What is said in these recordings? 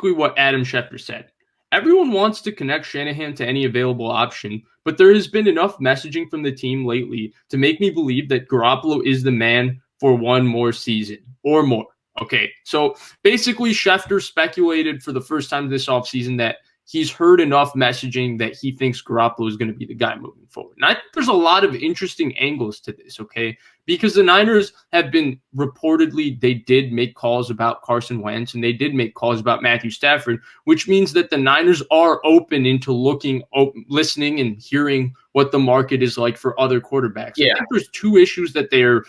what Adam Schefter said. Everyone wants to connect Shanahan to any available option, but there has been enough messaging from the team lately to make me believe that Garoppolo is the man for one more season or more. Okay, so basically Schefter speculated for the first time this offseason that he's heard enough messaging that he thinks Garoppolo is going to be the guy moving forward. And I think there's a lot of interesting angles to this, okay? Because the Niners have been reportedly, they did make calls about Carson Wentz and they did make calls about Matthew Stafford, which means that the Niners are open into listening and hearing what the market is like for other quarterbacks. Yeah. I think there's two issues that they're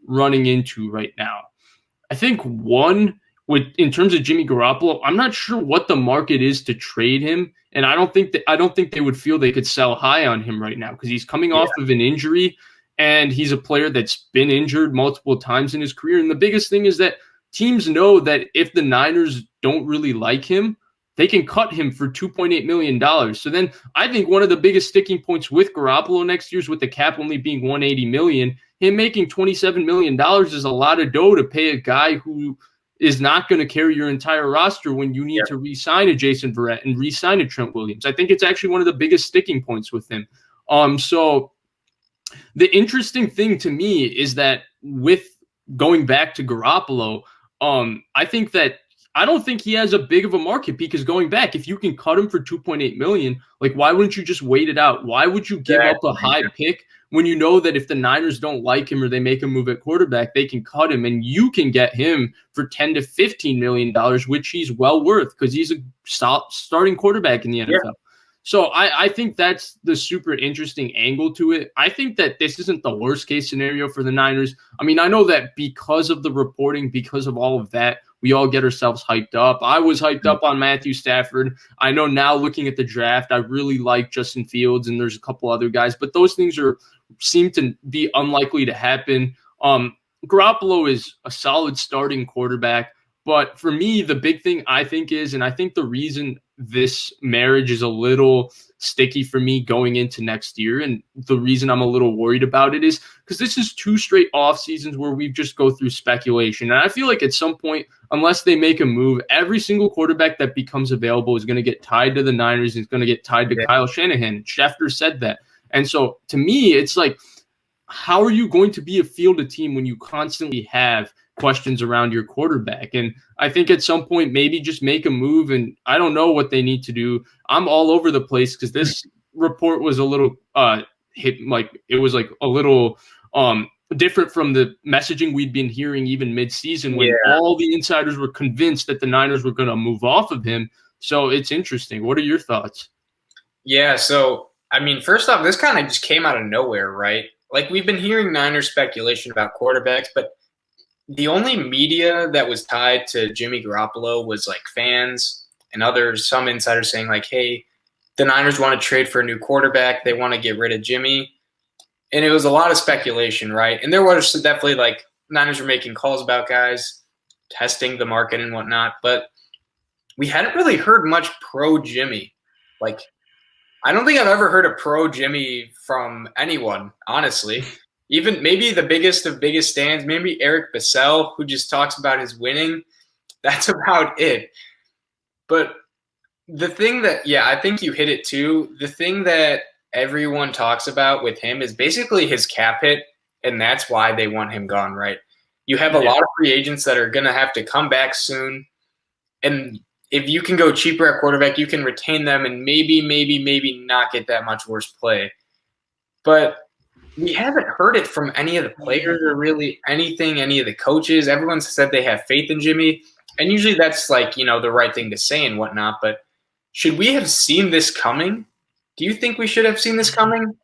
running into right now. I think one, in terms of Jimmy Garoppolo, I'm not sure what the market is to trade him, and I don't think they would feel they could sell high on him right now because he's coming off of an injury, and he's a player that's been injured multiple times in his career. And the biggest thing is that teams know that if the Niners don't really like him, they can cut him for $2.8 million. So then I think one of the biggest sticking points with Garoppolo next year is with the cap only being $180 million. Him making $27 million is a lot of dough to pay a guy who is not going to carry your entire roster when you need to re-sign a Jason Verrett and re-sign a Trent Williams. I think it's actually one of the biggest sticking points with him. So the interesting thing to me is that with going back to Garoppolo, I don't think he has a big of a market because going back, if you can cut him for $2.8 million, like why wouldn't you just wait it out? Why would you give up a high pick when you know that if the Niners don't like him or they make him move at quarterback, they can cut him and you can get him for $10 to $15 million, which he's well worth because he's a starting quarterback in the NFL. Yeah. So I think that's the super interesting angle to it. I think that this isn't the worst case scenario for the Niners. I mean, I know that because of the reporting, because of all of that, we all get ourselves hyped up. I was hyped up on Matthew Stafford. I know now looking at the draft, I really like Justin Fields and there's a couple other guys, but those things seem to be unlikely to happen. Garoppolo is a solid starting quarterback, but for me, the big thing I think is, and I think the reason this marriage is a little sticky for me going into next year, and the reason I'm a little worried about it is because this is 2 straight off seasons where we just go through speculation. And I feel like at some point, unless they make a move, every single quarterback that becomes available is going to get tied to the Niners. It's going to get tied to Kyle Shanahan. Schefter said that. And so to me, it's like, how are you going to be a fielded team when you constantly have questions around your quarterback? And I think at some point, maybe just make a move. And I don't know what they need to do. I'm all over the place because this report was a little a little different from the messaging we'd been hearing even mid-season when all the insiders were convinced that the Niners were going to move off of him. So it's interesting. What are your thoughts? Yeah, so, I mean, first off, this kind of just came out of nowhere, right? Like, we've been hearing Niners speculation about quarterbacks, but the only media that was tied to Jimmy Garoppolo was, like, fans and others, some insiders saying, like, hey, the Niners want to trade for a new quarterback. They want to get rid of Jimmy. And it was a lot of speculation, right? And there was definitely, like, Niners were making calls about guys, testing the market and whatnot. But we hadn't really heard much pro-Jimmy. Like, I don't think I've ever heard a pro-Jimmy from anyone, honestly. Even maybe the biggest of biggest stands, maybe Eric Bissell, who just talks about his winning. That's about it. But the thing that, I think you hit it too. The thing that everyone talks about with him is basically his cap hit, and that's why they want him gone, right? You have a lot of free agents that are going to have to come back soon, and if you can go cheaper at quarterback, you can retain them and maybe not get that much worse play. But we haven't heard it from any of the players or really anything, any of the coaches. Everyone's said they have faith in Jimmy, and usually that's like, the right thing to say and whatnot. But should we have seen this coming? Do you think we should have seen this coming?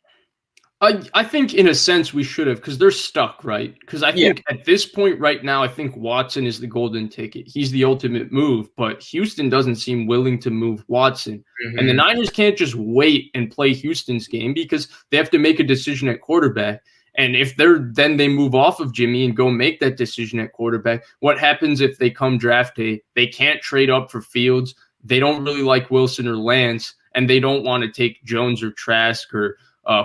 I think in a sense we should have because they're stuck, right? Because I think at this point right now, I think Watson is the golden ticket. He's the ultimate move, but Houston doesn't seem willing to move Watson. Mm-hmm. And the Niners can't just wait and play Houston's game because they have to make a decision at quarterback. And if then they move off of Jimmy and go make that decision at quarterback, what happens if they come draft day? They can't trade up for Fields. They don't really like Wilson or Lance, and they don't want to take Jones or Trask or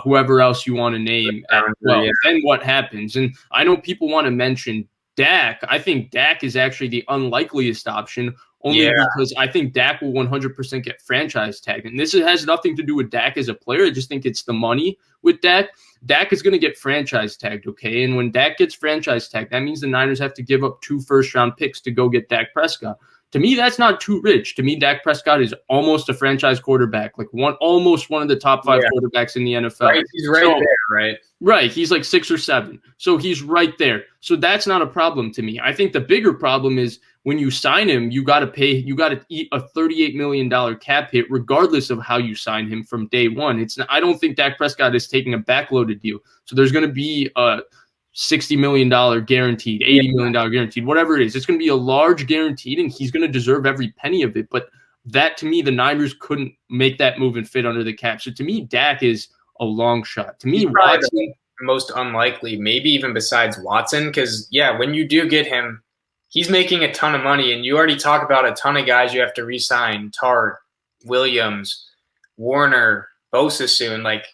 whoever else you want to name. Then what happens? And I know people want to mention Dak. I think Dak is actually the unlikeliest option only because I think Dak will 100% get franchise tagged. And this has nothing to do with Dak as a player. I just think it's the money with Dak. Dak is going to get franchise tagged, okay? And when Dak gets franchise tagged, that means the Niners have to give up 2 first-round picks to go get Dak Prescott. To me, that's not too rich. To me, Dak Prescott is almost a franchise quarterback, like almost one of the top 5 quarterbacks in the NFL. Right, he's there, right? Right, he's like 6 or 7. So he's right there. So that's not a problem to me. I think the bigger problem is when you sign him, you got to eat a $38 million cap hit regardless of how you sign him from day one. I don't think Dak Prescott is taking a backloaded deal. So there's going to be a $60 million guaranteed, $80 million guaranteed, whatever it is. It's going to be a large guaranteed, and he's going to deserve every penny of it. But that, to me, the Niners couldn't make that move and fit under the cap. So to me, Dak is a long shot. To me, Watson, the most unlikely, maybe even besides Watson, because, when you do get him, he's making a ton of money, and you already talk about a ton of guys you have to re-sign, Tart, Williams, Warner, Bosa soon. Like,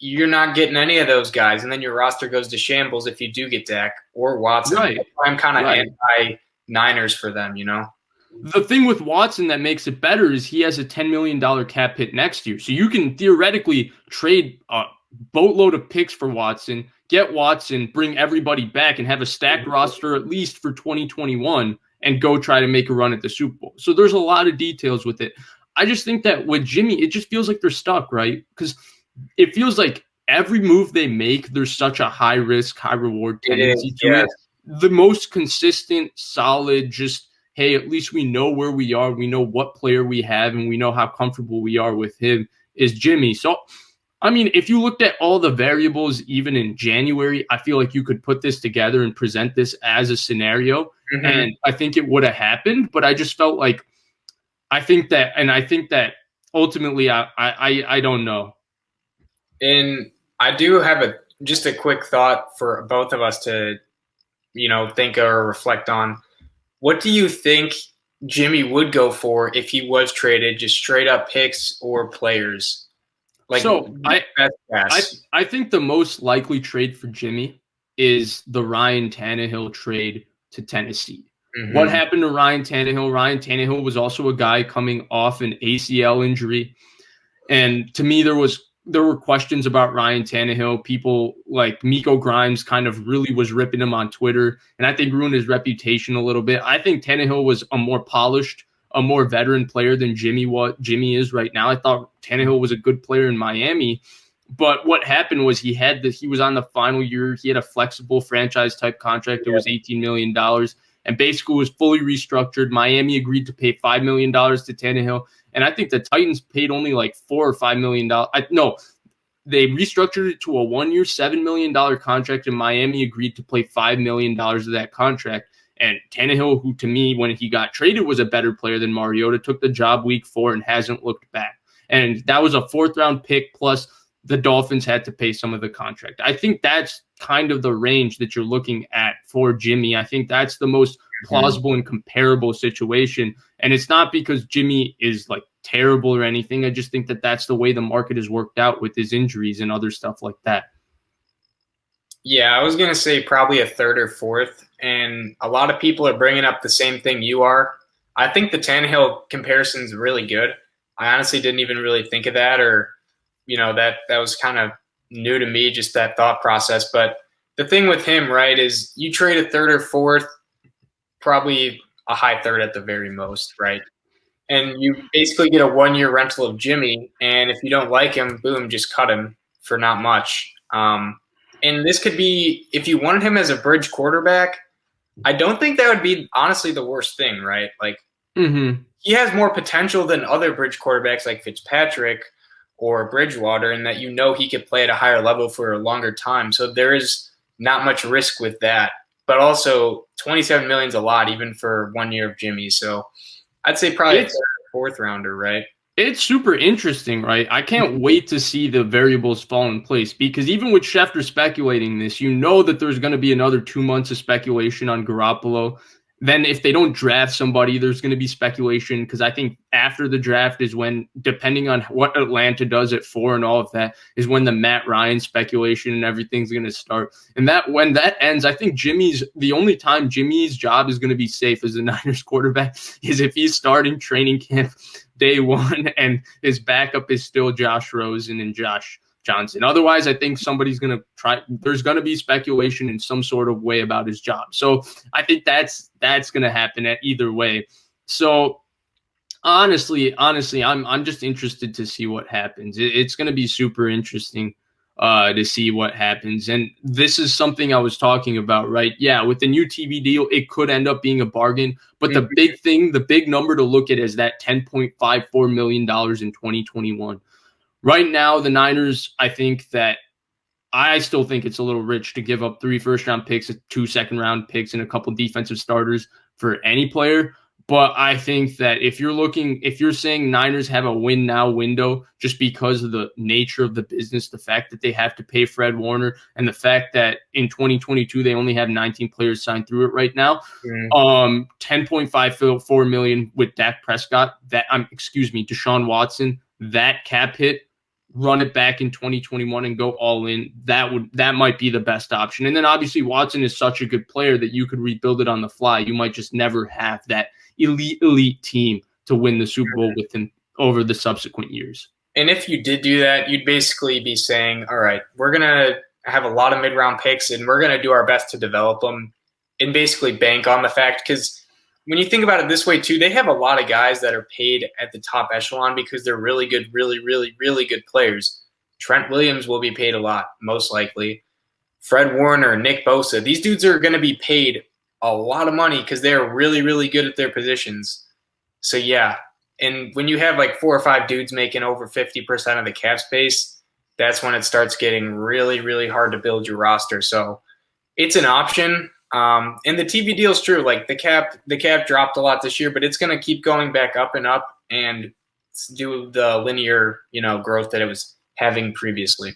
you're not getting any of those guys, and then your roster goes to shambles if you do get Dak or Watson. Right. I'm kind of anti-Niners for them, The thing with Watson that makes it better is he has a $10 million cap hit next year. So you can theoretically trade a boatload of picks for Watson, get Watson, bring everybody back, and have a stacked roster at least for 2021 and go try to make a run at the Super Bowl. So there's a lot of details with it. I just think that with Jimmy, it just feels like they're stuck, right? Because it feels like every move they make, there's such a high risk, high reward tendency to it. The most consistent, solid, just, hey, at least we know where we are. We know what player we have, and we know how comfortable we are with him is Jimmy. So, I mean, if you looked at all the variables, even in January, I feel like you could put this together and present this as a scenario. And I think it would have happened, but I just felt like, I think that ultimately, I don't know. And I do have just a quick thought for both of us to, think or reflect on. What do you think Jimmy would go for if he was traded, just straight up picks or players? Like, so I think the most likely trade for Jimmy is the Ryan Tannehill trade to Tennessee. What happened to Ryan Tannehill? Ryan Tannehill was also a guy coming off an ACL injury. And to me, there were questions about Ryan Tannehill. People like Miko Grimes kind of really was ripping him on Twitter, and I think ruined his reputation a little bit. I think Tannehill was a more polished, a more veteran player than Jimmy is right now. I thought Tannehill was a good player in Miami, but what happened was he was on the final year. He had a flexible franchise type contract. It was $18 million. And basically was fully restructured. Miami agreed to pay $5 million to Tannehill. And I think the Titans paid only like $4 or $5 million. No, they restructured it to a 1-year, $7 million contract, and Miami agreed to play $5 million of that contract. And Tannehill, who to me, when he got traded, was a better player than Mariota, took the job week 4 and hasn't looked back. And that was a 4th-round pick, plus the Dolphins had to pay some of the contract. I think that's kind of the range that you're looking at for Jimmy. I think that's the most plausible and comparable situation. And it's not because Jimmy is like terrible or anything. I just think that that's the way the market has worked out with his injuries and other stuff like that. Yeah, I was going to say probably a 3rd or 4th. And a lot of people are bringing up the same thing you are. I think the Tannehill comparison is really good. I honestly didn't even really think of that, or that was kind of new to me, just that thought process. But the thing with him, right, is you trade a 3rd or 4th, probably a high 3rd at the very most, right? And you basically get a 1-year rental of Jimmy, and if you don't like him, boom, just cut him for not much. And this could be, if you wanted him as a bridge quarterback, I don't think that would be honestly the worst thing, right? Like, he has more potential than other bridge quarterbacks like Fitzpatrick or Bridgewater, and that he could play at a higher level for a longer time. So there is not much risk with that. But also, $27 million is a lot, even for 1 year of Jimmy. So I'd say probably a 3rd or 4th rounder, right? It's super interesting, right? I can't wait to see the variables fall in place, because even with Schefter speculating this, that there's going to be another 2 months of speculation on Garoppolo. Then if they don't draft somebody, there's going to be speculation, because I think after the draft is when, depending on what Atlanta does at 4 and all of that, is when the Matt Ryan speculation and everything's going to start. And that when that ends, I think the only time Jimmy's job is going to be safe as the Niners quarterback is if he's starting training camp day one and his backup is still Josh Rosen and Josh Johnson. Otherwise, I think somebody's going to try. There's going to be speculation in some sort of way about his job. So I think that's going to happen at either way. So honestly, I'm just interested to see what happens. It's going to be super interesting to see what happens. And this is something I was talking about, right? Yeah, with the new TV deal, it could end up being a bargain. But the big thing, the big number to look at is that $10.54 million in 2021. Right now, the Niners, I still think it's a little rich to give up 3 first-round picks, 2 second-round picks, and a couple defensive starters for any player. But I think that if you're saying Niners have a win now window just because of the nature of the business, the fact that they have to pay Fred Warner, and the fact that in 2022 they only have 19 players signed through it right now, $10.54 million with Dak Prescott, Deshaun Watson, that cap hit, run it back in 2021 and go all in, that might be the best option. And then obviously Watson is such a good player that you could rebuild it on the fly. You might just never have that elite team to win the Super Bowl with him over the subsequent years. And if you did do that, you'd basically be saying, all right, we're going to have a lot of mid-round picks and we're going to do our best to develop them and basically bank on the fact, because when you think about it this way too, they have a lot of guys that are paid at the top echelon because they're really good, really, really, really good players. Trent Williams will be paid a lot, most likely. Fred Warner, Nick Bosa, these dudes are going to be paid a lot of money because they're really, really good at their positions. So yeah, and when you have like 4 or 5 dudes making over 50% of the cap space, that's when it starts getting really, really hard to build your roster. So it's an option. And the TV deal is true. Like the cap dropped a lot this year, but it's going to keep going back up and do the linear, growth that it was having previously.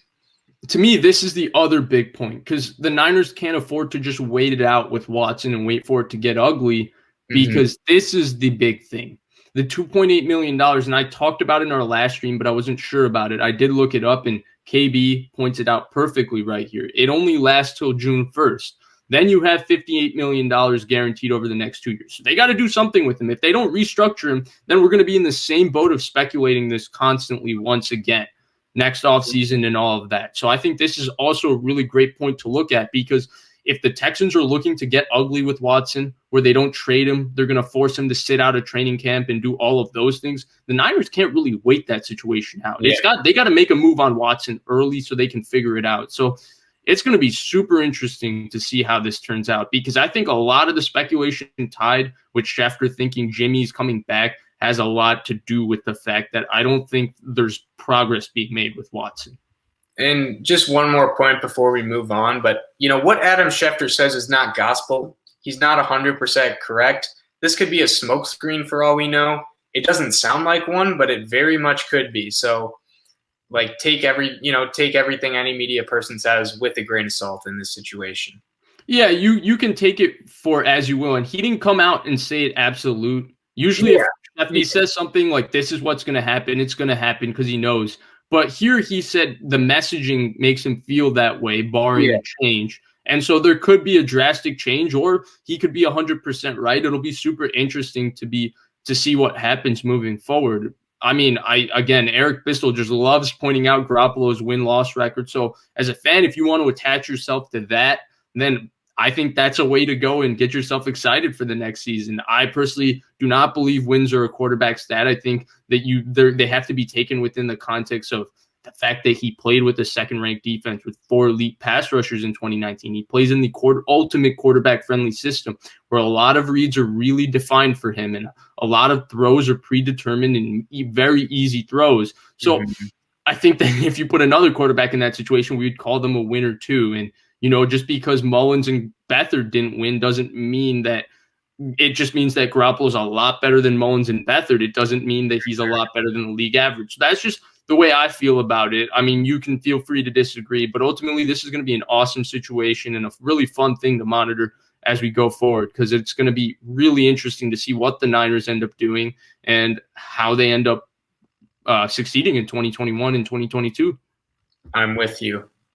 To me, this is the other big point, because the Niners can't afford to just wait it out with Watson and wait for it to get ugly, because this is the big thing. The $2.8 million, and I talked about it in our last stream, but I wasn't sure about it. I did look it up, and KB points it out perfectly right here. It only lasts till June 1st. Then you have $58 million guaranteed over the next 2 years. So they got to do something with him. If they don't restructure him, then we're going to be in the same boat of speculating this constantly once again next offseason and all of that. So I think this is also a really great point to look at, because if the Texans are looking to get ugly with Watson, where they don't trade him, they're going to force him to sit out of training camp and do all of those things. The Niners can't really wait that situation out. Yeah. They got to make a move on Watson early so they can figure it out. So it's going to be super interesting to see how this turns out, because I think a lot of the speculation tied with Schefter thinking Jimmy's coming back has a lot to do with the fact that I don't think there's progress being made with Watson. And just one more point before we move on, but what Adam Schefter says is not gospel. He's not 100% correct. This could be a smokescreen for all we know. It doesn't sound like one, but it very much could be. So take everything any media person says with a grain of salt in this situation. Yeah, you can take it for as you will. And he didn't come out and say it absolute. Usually if he says something like this is what's going to happen, it's going to happen because he knows. But here he said the messaging makes him feel that way, barring a change. And so there could be a drastic change, or he could be 100% right. It'll be super interesting to see what happens moving forward. I mean, Eric Bissell just loves pointing out Garoppolo's win-loss record. So as a fan, if you want to attach yourself to that, then I think that's a way to go and get yourself excited for the next season. I personally do not believe wins are a quarterback stat. I think that they have to be taken within the context of the fact that he played with a second-ranked defense with 4 elite pass rushers in 2019. He plays in the ultimate quarterback-friendly system where a lot of reads are really defined for him and a lot of throws are predetermined and very easy throws. So I think that if you put another quarterback in that situation, we would call them a winner too. And just because Mullins and Beathard didn't win doesn't mean that it just means that Garoppolo's a lot better than Mullins and Beathard. It doesn't mean that he's a lot better than the league average. So that's just the way I feel about it. I mean, you can feel free to disagree, but ultimately this is going to be an awesome situation and a really fun thing to monitor as we go forward, because it's going to be really interesting to see what the Niners end up doing and how they end up succeeding in 2021 and 2022. I'm with you.